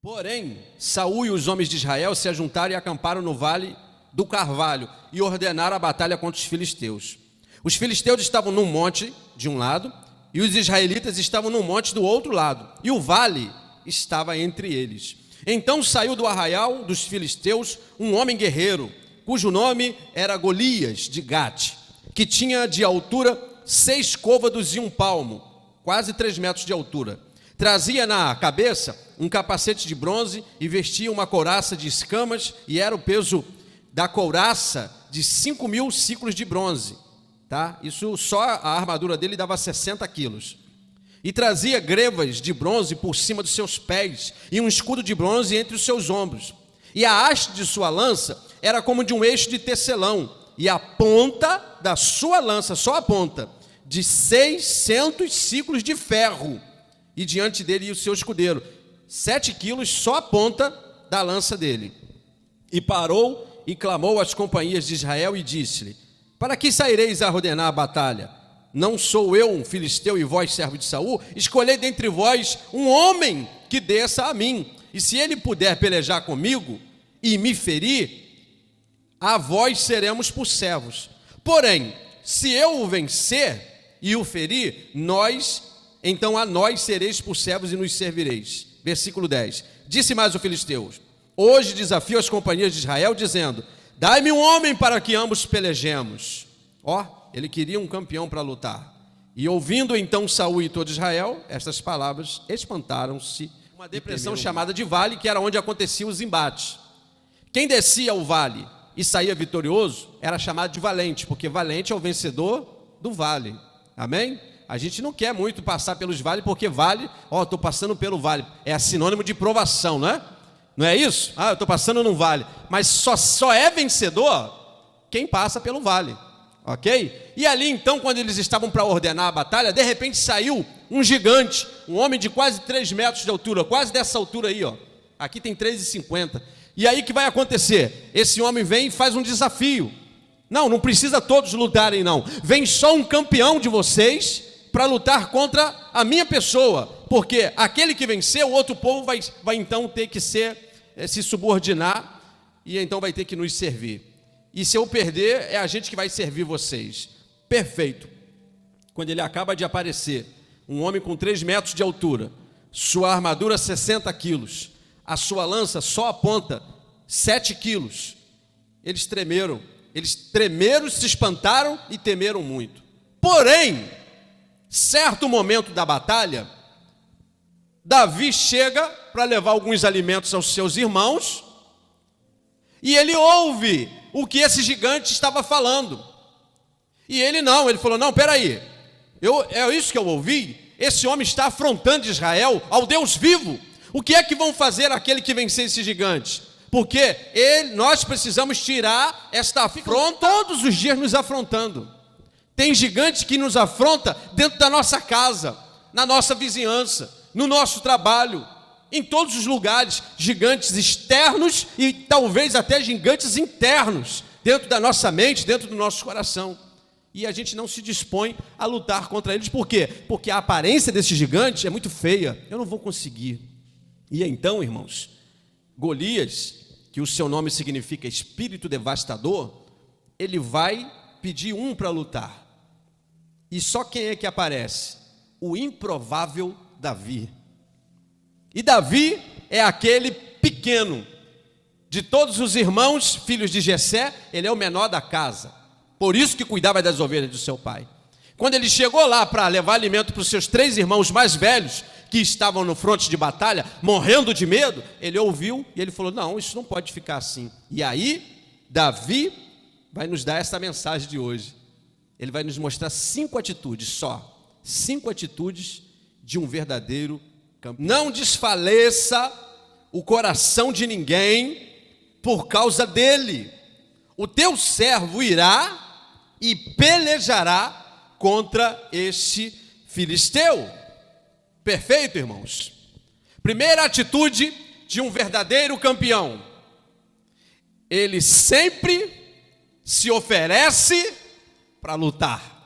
Porém, Saul e os homens de Israel se ajuntaram e acamparam no vale do Carvalho e ordenaram a batalha contra os filisteus. Os filisteus estavam num monte de um lado e os israelitas estavam num monte do outro lado, e o vale estava entre eles. Então saiu do arraial dos filisteus um homem guerreiro, cujo nome era Golias de Gate, que tinha de altura 6 côvados e 1 palmo, quase 3 metros de altura. Trazia na cabeça um capacete de bronze e vestia uma couraça de escamas, e era o peso da couraça de 5.000 ciclos de bronze. Tá? Isso só a armadura dele dava 60 quilos. E trazia grevas de bronze por cima dos seus pés e um escudo de bronze entre os seus ombros. E a haste de sua lança era como de um eixo de tecelão, e a ponta da sua lança, só a ponta, de 600 ciclos de ferro. E diante dele ia o seu escudeiro, 7 quilos só a ponta da lança dele. E parou e clamou às companhias de Israel e disse-lhe: para que saireis a ordenar a batalha? Não sou eu um filisteu e vós servo de Saul? Escolhei dentre vós um homem que desça a mim, e se ele puder pelejar comigo e me ferir, a vós seremos por servos. Porém, se eu o vencer e o ferir, então a nós sereis por servos e nos servireis. Versículo 10. Disse mais o filisteu: hoje desafio as companhias de Israel, dizendo: dai-me um homem para que ambos pelejemos. Ele queria um campeão para lutar. E ouvindo então Saul e todo Israel, estas palavras espantaram-se. Uma depressão chamada de vale, que era onde aconteciam os embates. Quem descia ao vale e saía vitorioso era chamado de valente, porque valente é o vencedor do vale. Amém? A gente não quer muito passar pelos vales, porque vale, estou passando pelo vale, é sinônimo de provação, não é? Não é isso? Eu estou passando num vale. Mas só é vencedor quem passa pelo vale. Ok? E ali então, quando eles estavam para ordenar a batalha, de repente saiu um gigante, um homem de quase 3 metros de altura, quase dessa altura aí, Aqui tem 3,50. E aí o que vai acontecer? Esse homem vem e faz um desafio. Não precisa todos lutarem não. Vem só um campeão de vocês para lutar contra a minha pessoa, porque aquele que vencer, o outro povo vai então ter que se subordinar, e então vai ter que nos servir. E se eu perder, é a gente que vai servir vocês. Perfeito. Quando ele acaba de aparecer, um homem com 3 metros de altura, sua armadura 60 quilos, a sua lança só a ponta 7 quilos. Eles tremeram, se espantaram e temeram muito. Porém, certo momento da batalha, Davi chega para levar alguns alimentos aos seus irmãos, e ele ouve o que esse gigante estava falando. E ele falou: não, peraí, é isso que eu ouvi? Esse homem está afrontando Israel ao Deus vivo. O que é que vão fazer aquele que vencer esse gigante? Porque nós precisamos tirar esta afronta. Todos os dias nos afrontando. Tem gigante que nos afronta dentro da nossa casa, na nossa vizinhança, no nosso trabalho, em todos os lugares, gigantes externos e talvez até gigantes internos, dentro da nossa mente, dentro do nosso coração. E a gente não se dispõe a lutar contra eles. Por quê? Porque a aparência desse gigante é muito feia. Eu não vou conseguir. E então, irmãos, Golias, que o seu nome significa espírito devastador, ele vai pedir um para lutar. E só quem é que aparece? O improvável Davi. E Davi é aquele pequeno. De todos os irmãos, filhos de Jessé, ele é o menor da casa. Por isso que cuidava das ovelhas do seu pai. Quando ele chegou lá para levar alimento para os seus 3 irmãos mais velhos, que estavam no fronte de batalha, morrendo de medo, ele ouviu e ele falou: não, isso não pode ficar assim. E aí, Davi vai nos dar essa mensagem de hoje. Ele vai nos mostrar 5 atitudes só. 5 atitudes de um verdadeiro campeão. Não desfaleça o coração de ninguém por causa dele. O teu servo irá e pelejará contra este filisteu. Perfeito, irmãos? Primeira atitude de um verdadeiro campeão: ele sempre se oferece para lutar.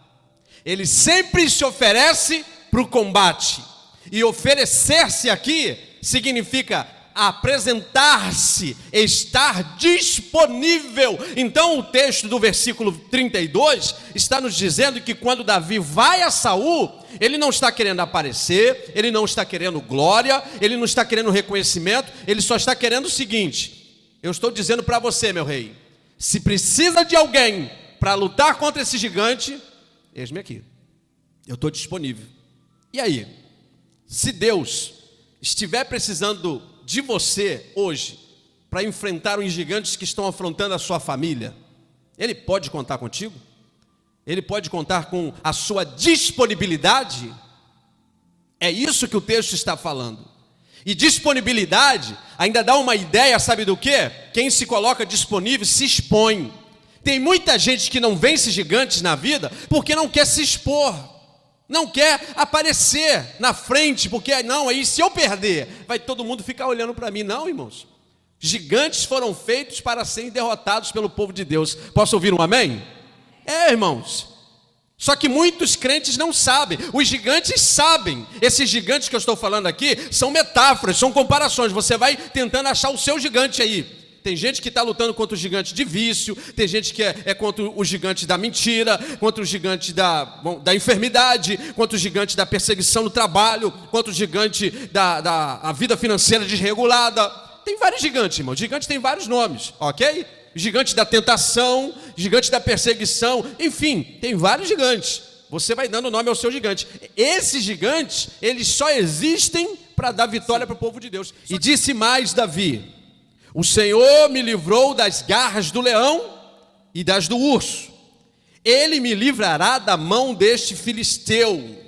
Ele sempre se oferece para o combate. E oferecer-se aqui significa apresentar-se, estar disponível. Então o texto do versículo 32 está nos dizendo que quando Davi vai a Saul, ele não está querendo aparecer, ele não está querendo glória, ele não está querendo reconhecimento, ele só está querendo o seguinte: eu estou dizendo para você, meu rei, se precisa de alguém para lutar contra esse gigante, eis-me aqui, eu estou disponível. E aí, se Deus estiver precisando de você hoje para enfrentar os gigantes que estão afrontando a sua família, Ele pode contar contigo? Ele pode contar com a sua disponibilidade? É isso que o texto está falando. E disponibilidade ainda dá uma ideia, sabe do quê? Quem se coloca disponível se expõe. Tem muita gente que não vence gigantes na vida porque não quer se expor, não quer aparecer na frente, porque não, aí se eu perder, vai todo mundo ficar olhando para mim. Não, irmãos, gigantes foram feitos para serem derrotados pelo povo de Deus. Posso ouvir um amém? Irmãos, só que muitos crentes não sabem. Os gigantes sabem. Esses gigantes que eu estou falando aqui são metáforas, são comparações. Você vai tentando achar o seu gigante aí. Tem gente que está lutando contra o gigante de vício, tem gente que é contra o gigante da mentira, contra o gigante da enfermidade, contra o gigante da perseguição no trabalho, contra o gigante da vida financeira desregulada. Tem vários gigantes, irmão. Gigante tem vários nomes, ok? Gigante da tentação, gigante da perseguição, enfim, tem vários gigantes. Você vai dando nome ao seu gigante. Esses gigantes, eles só existem para dar vitória para o povo de Deus. E disse mais Davi: o Senhor me livrou das garras do leão e das do urso. Ele me livrará da mão deste filisteu.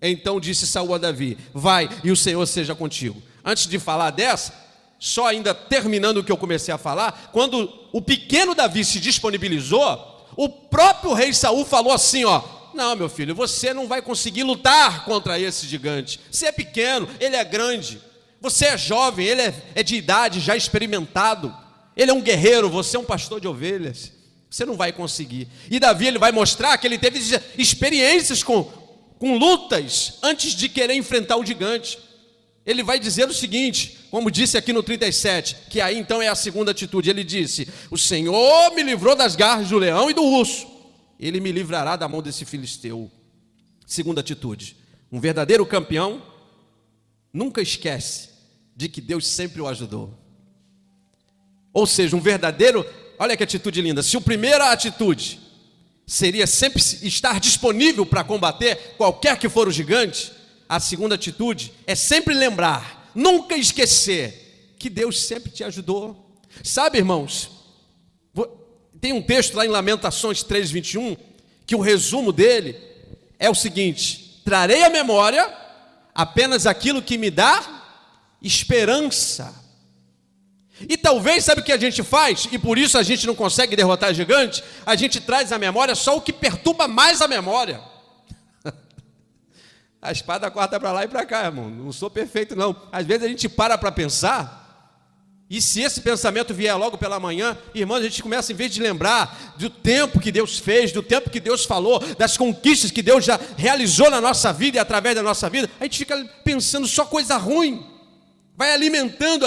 Então disse Saul a Davi: vai, e o Senhor seja contigo. Antes de falar dessa, só ainda terminando o que eu comecei a falar, quando o pequeno Davi se disponibilizou, o próprio rei Saul falou assim, não, meu filho, você não vai conseguir lutar contra esse gigante. Você é pequeno, ele é grande. Você é jovem, ele é de idade, já experimentado. Ele é um guerreiro, você é um pastor de ovelhas. Você não vai conseguir. E Davi, ele vai mostrar que ele teve experiências com lutas antes de querer enfrentar o gigante. Ele vai dizer o seguinte, como disse aqui no 37, que aí então é a segunda atitude. Ele disse: o Senhor me livrou das garras do leão e do urso. Ele me livrará da mão desse filisteu. Segunda atitude: um verdadeiro campeão nunca esquece de que Deus sempre o ajudou. Ou seja, um verdadeiro, olha que atitude linda. Se a primeira atitude seria sempre estar disponível para combater qualquer que for o gigante, a segunda atitude é sempre lembrar, nunca esquecer que Deus sempre te ajudou. Sabe, irmãos, tem um texto lá em Lamentações 3:21, que o resumo dele é o seguinte: trarei à memória apenas aquilo que me dá esperança. E talvez, sabe o que a gente faz? E por isso a gente não consegue derrotar gigante? A gente traz à memória só o que perturba mais a memória. A espada corta para lá e para cá, irmão. Não sou perfeito, não. Às vezes a gente para pensar, e se esse pensamento vier logo pela manhã, irmão, a gente começa, em vez de lembrar do tempo que Deus fez, do tempo que Deus falou, das conquistas que Deus já realizou na nossa vida e através da nossa vida, a gente fica pensando só coisa ruim. Vai alimentando.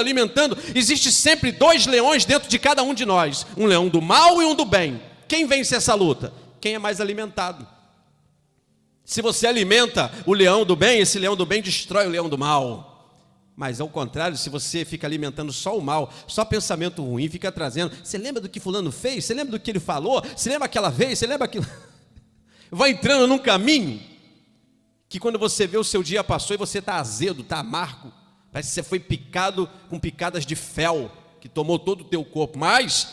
Existe sempre dois leões dentro de cada um de nós. Um leão do mal e um do bem. Quem vence essa luta? Quem é mais alimentado. Se você alimenta o leão do bem, esse leão do bem destrói o leão do mal. Mas ao contrário, se você fica alimentando só o mal, só pensamento ruim, fica trazendo: você lembra do que fulano fez? Você lembra do que ele falou? Você lembra aquela vez? Você lembra aquilo? Vai entrando num caminho que quando você vê o seu dia passou e você está azedo, está amargo, parece que você foi picado com picadas de fel, que tomou todo o teu corpo. Mas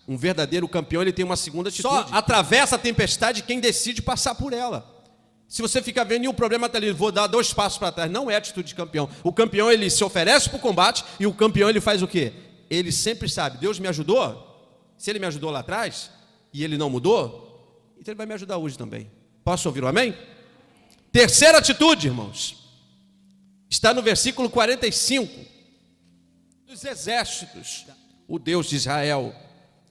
um verdadeiro campeão, ele tem uma segunda atitude. Só atravessa a tempestade quem decide passar por ela. Se você fica vendo e o problema está ali, vou dar 2 passos para trás, não é atitude de campeão. O campeão, ele se oferece para o combate, e o campeão, ele faz o quê? Ele sempre sabe: Deus me ajudou. Se ele me ajudou lá atrás e ele não mudou, então ele vai me ajudar hoje também. Posso ouvir o amém? Terceira atitude, irmãos, está no versículo 45. Dos exércitos, o Deus de Israel,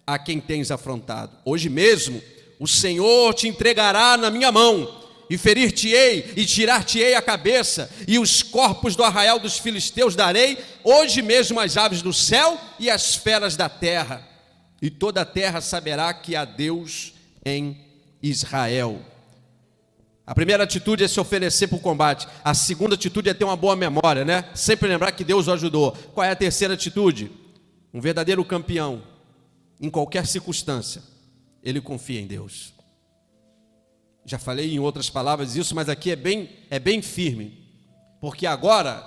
a quem tens afrontado, hoje mesmo o Senhor te entregará na minha mão, e ferir-te-ei, e tirar-te-ei a cabeça, e os corpos do arraial dos filisteus darei, hoje mesmo às aves do céu e às feras da terra, e toda a terra saberá que há Deus em Israel. A primeira atitude é se oferecer para o combate. A segunda atitude é ter uma boa memória, né? Sempre lembrar que Deus o ajudou. Qual é a terceira atitude? Um verdadeiro campeão, em qualquer circunstância, ele confia em Deus. Já falei em outras palavras isso, mas aqui é bem firme. Porque agora,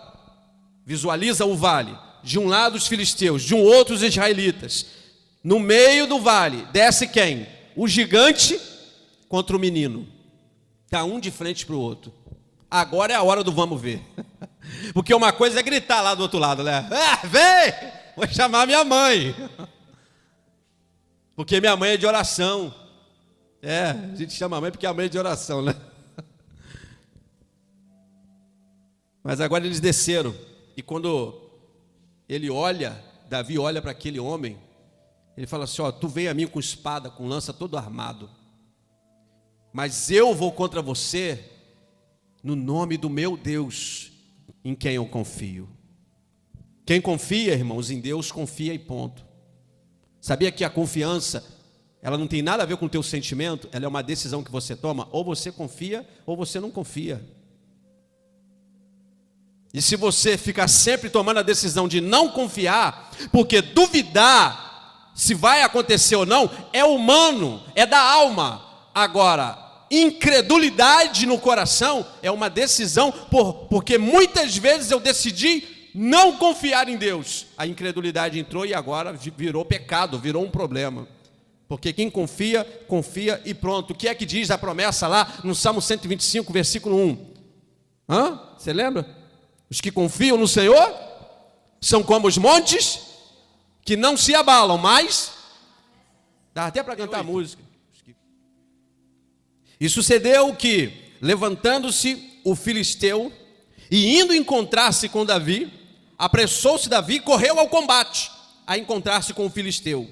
visualiza o vale. De um lado os filisteus, de um outro os israelitas. No meio do vale, desce quem? O gigante contra o menino. Está um de frente para o outro. Agora é a hora do vamos ver. Porque uma coisa é gritar lá do outro lado, né? Vem! Vou chamar minha mãe. Porque minha mãe é de oração. A gente chama a mãe porque a mãe é de oração, né? Mas agora eles desceram. E quando Davi olha para aquele homem, ele fala assim, tu vem a mim com espada, com lança, todo armado. Mas eu vou contra você no nome do meu Deus, em quem eu confio. Quem confia, irmãos, em Deus, confia e ponto. Sabia que a confiança, ela não tem nada a ver com o teu sentimento, ela é uma decisão que você toma, ou você confia, ou você não confia. E se você ficar sempre tomando a decisão de não confiar, porque duvidar se vai acontecer ou não, é humano, é da alma. Agora, incredulidade no coração é uma decisão, porque muitas vezes eu decidi não confiar em Deus. A incredulidade entrou e agora virou pecado, virou um problema. Porque quem confia, confia e pronto. O que é que diz a promessa lá no Salmo 125, versículo 1? Você lembra? Os que confiam no Senhor são como os montes que não se abalam, mas dá até para cantar a música. E sucedeu que, levantando-se o filisteu e indo encontrar-se com Davi, apressou-se Davi e correu ao combate, a encontrar-se com o filisteu.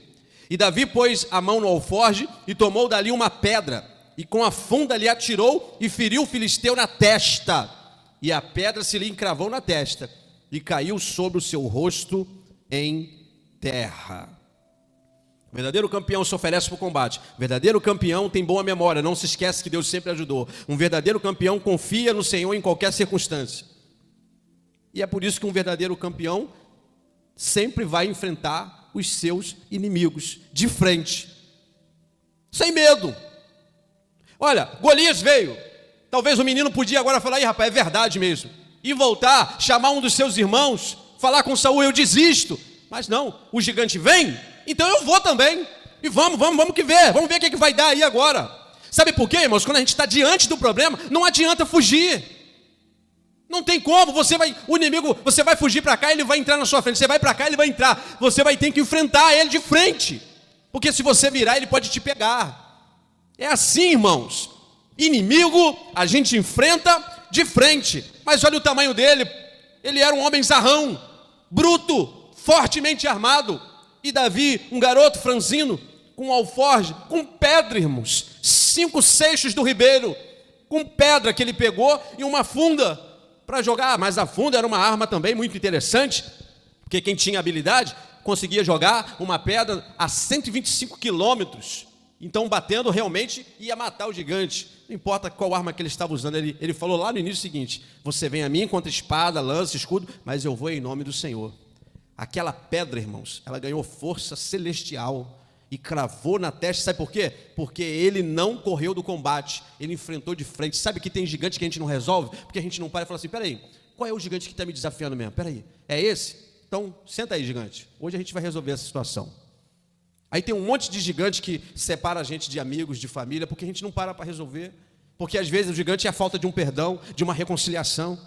E Davi pôs a mão no alforje e tomou dali uma pedra, e com a funda lhe atirou e feriu o filisteu na testa. E a pedra se lhe encravou na testa, e caiu sobre o seu rosto em terra. O verdadeiro campeão se oferece para o combate. O verdadeiro campeão tem boa memória, não se esquece que Deus sempre ajudou. Um verdadeiro campeão confia no Senhor em qualquer circunstância. E é por isso que um verdadeiro campeão sempre vai enfrentar os seus inimigos de frente, sem medo. Olha, Golias veio. Talvez o menino podia agora falar, rapaz, é verdade mesmo. E voltar, chamar um dos seus irmãos, falar com Saul, eu desisto. Mas não, o gigante vem, então eu vou também. E vamos que ver, vamos ver o que vai dar aí agora. Sabe por quê, irmãos? Quando a gente está diante do problema, não adianta fugir. Não tem como, o inimigo, você vai fugir para cá, ele vai entrar na sua frente. Você vai para cá, ele vai entrar. Você vai ter que enfrentar ele de frente. Porque se você virar, ele pode te pegar. É assim, irmãos. Inimigo, a gente enfrenta de frente. Mas olha o tamanho dele. Ele era um homem zarrão, bruto, fortemente armado. E Davi, um garoto franzino, com um alforje, com pedra, irmãos. 5 seixos do ribeiro, com pedra que ele pegou e uma funda para jogar. Mas a funda era uma arma também muito interessante, porque quem tinha habilidade conseguia jogar uma pedra a 125 quilômetros. Então, batendo, realmente ia matar o gigante. Não importa qual arma que ele estava usando. Ele falou lá no início o seguinte: você vem a mim contra espada, lança, escudo, mas eu vou em nome do Senhor. Aquela pedra, irmãos, ela ganhou força celestial e cravou na testa. Sabe por quê? Porque ele não correu do combate, ele enfrentou de frente. Sabe que tem gigante que a gente não resolve? Porque a gente não para e fala assim, peraí, qual é o gigante que está me desafiando mesmo? Peraí, é esse? Então, senta aí, gigante. Hoje a gente vai resolver essa situação. Aí tem um monte de gigante que separa a gente de amigos, de família, porque a gente não para resolver. Porque às vezes o gigante é a falta de um perdão, de uma reconciliação.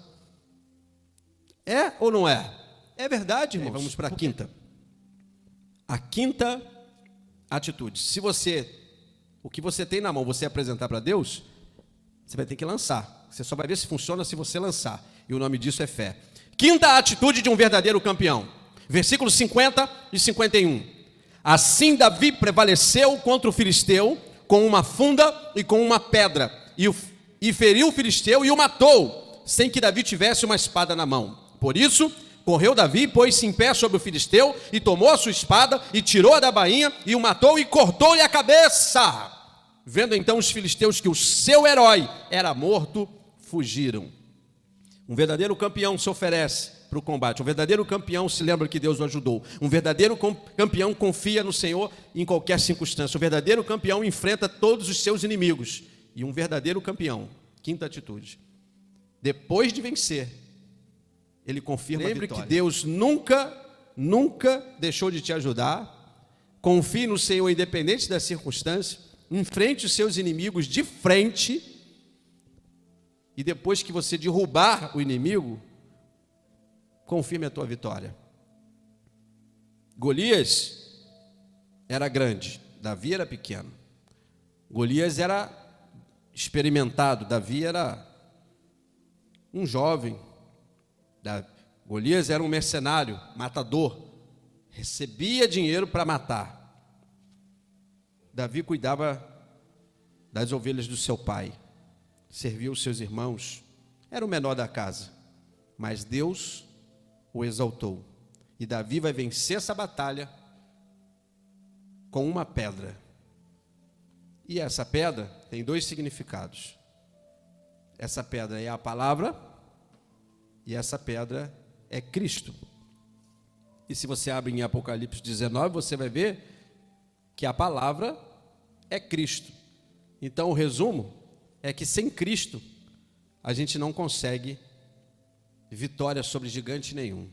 É ou não é? É verdade, irmãos. Vamos para a quinta. A quinta atitude. Se o que você tem na mão, você apresentar para Deus, você vai ter que lançar. Você só vai ver se funciona se você lançar. E o nome disso é fé. Quinta atitude de um verdadeiro campeão. Versículos 50 e 51. Assim Davi prevaleceu contra o filisteu com uma funda e com uma pedra. e feriu o filisteu e o matou, sem que Davi tivesse uma espada na mão. Por isso, correu Davi, pôs-se em pé sobre o filisteu, e tomou a sua espada, e tirou-a da bainha, e o matou, e cortou-lhe a cabeça. Vendo então os filisteus que o seu herói era morto, fugiram. Um verdadeiro campeão se oferece para o combate. Um verdadeiro campeão se lembra que Deus o ajudou. Um verdadeiro campeão confia no Senhor em qualquer circunstância. Um verdadeiro campeão enfrenta todos os seus inimigos. E um verdadeiro campeão, quinta atitude, depois de vencer, ele confirma a vitória. Lembre que Deus nunca deixou de te ajudar. Confie no Senhor independente da circunstância. Enfrente os seus inimigos de frente. E depois que você derrubar o inimigo, confirme a tua vitória. Golias era grande, Davi era pequeno. Golias era experimentado, Davi era um jovem. Golias era um mercenário, matador, recebia dinheiro para matar. Davi cuidava das ovelhas do seu pai, servia os seus irmãos, era o menor da casa, mas Deus o exaltou. E Davi vai vencer essa batalha com uma pedra. E essa pedra tem dois significados. Essa pedra é a palavra e essa pedra é Cristo. E se você abre em Apocalipse 19, você vai ver que a palavra é Cristo. Então o resumo é que sem Cristo a gente não consegue vitória sobre gigante nenhum.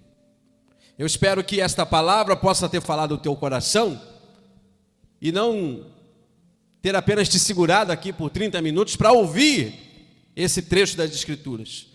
Eu espero que esta palavra possa ter falado no teu coração e não ter apenas te segurado aqui por 30 minutos para ouvir esse trecho das Escrituras,